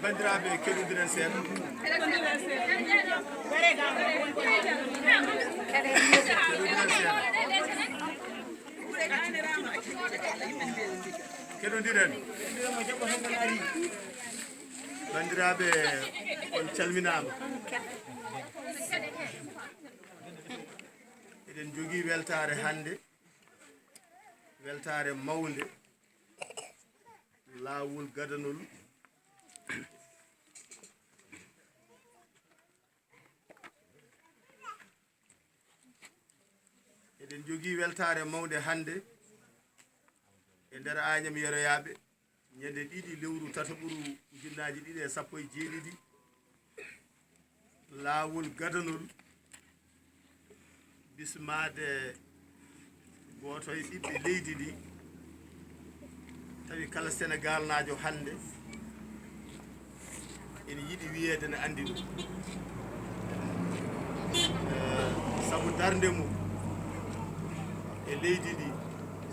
bandiraɓe keɗodiren seeɗa keɗodiren bandiraɓe on calminama eɗen jogui weltare hande weltare mawde laawol gadanol eɗen jogii weltare mawde hande e nder Aañam Yeroyaaɓe ñande 2 lewru tata ɓuru ujunnaaje 217 laawol gadanol bismade goto e ɓiɓɓe leydi ndi tawi kala Sénégal naajo hande ene yiɗi wiyeede ne andi ɗum sabu darnde mum e leydi ndi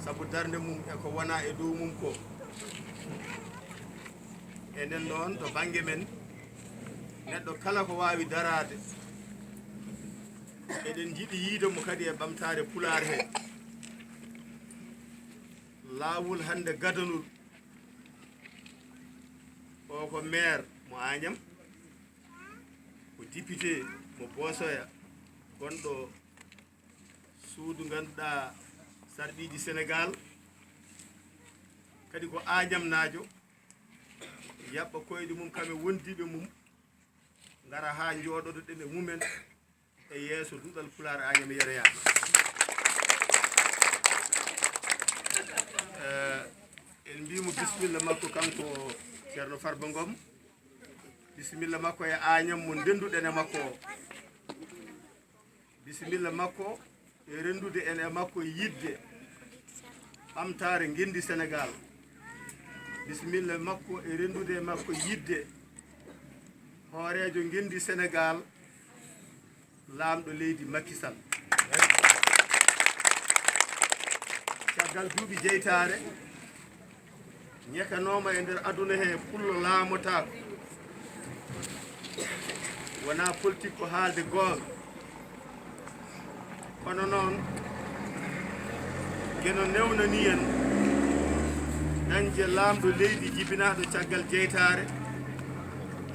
sabu darnde mum e ko wona e dow mum ko enen noon to bange men neɗɗo kala ko wawi darade eɗen jiɗi yiidemo kadi e ɓamtare pulaar he laawol hande gadanol o ko maire mo Aañam ko député mo Bosoya gonɗo suudu ganduɗa sarɗiji Sénégal kadi ko Aañam naajo yaɓɓa koyɗe mum kamɓe wondiɓe mum ngara ha jooɗoɗo ɗen e mumen e yeeso duɗal pulaar Aañam Yeroyaaɓe en mbimo bisimilla makko kanko ceerno farba ngom bisimilla makko e Aañam mo ndenduɗen e makko o bisimilla makko e rendude en e makko yidde ɓamtare ngendi Sénégal bisimilla makko e rendude e makko yidde hoorejo ngendi Sénégal laamɗo leydi Macky Sall caggal duuɓi jeytare ñekanoma e nder aduna he pullo laamotako wona politique ko haalde goonga kono noon keno newnani en dañde laamɗo leydi jibinaɗo caggal jeytare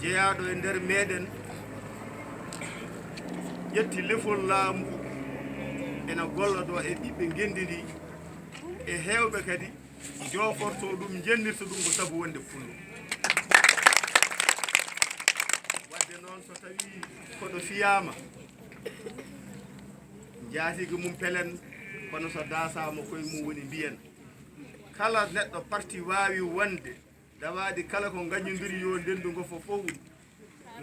jeeyaɗo e nder meɗen ƴetti lefol laamu ene golla ɗo e ɓiɓɓe ngendi ndi e heewɓe kadi joforto ɗum jennirta ɗum ko sabu wonde pullo wadde noon so tawi koɗo fiyama jaatigi mum pelen kono so dasama koye mum woni mbiyen kala neɗɗo parti wawi wonde dawadi kala ko gañodiri yo ndendu ngo fof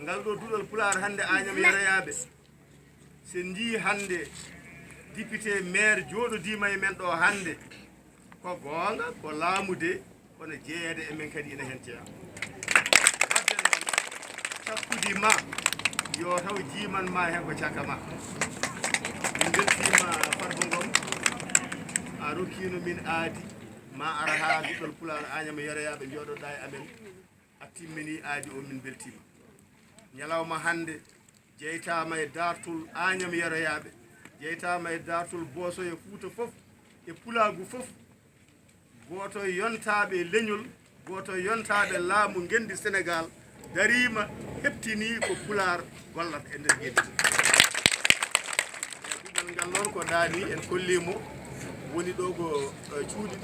ngal ɗo duɗal pulaar hande Aañam Yeroyaaɓe sen jii hande député maire jooɗodima e men ɗo hande ko goonga ko laamude kono jeeyede e men kadi ene hen jeeya wadde noon cakkudi ma yo taw jiiman ma hen ko caka ma min beltima farba ngom a rokkino min aadi ma ara ha duɗal pulaar Aañam Yeroyaaɓe jooɗoɗa e amen a timmini aadi o min beltima ñalawma hande jeytama e dartul Aañam Yeroyaaɓe jeytama e dartul Bosoya Fuuta fof e pulaagu fof goto yontaɓe leñol goto yontaɓe laamu ngendi Sénégal darima heptini ko pulaar gollat e nder gueɗi duɗal ngal noon ko ɗaani en kollimo woni ɗo ko cuuɗi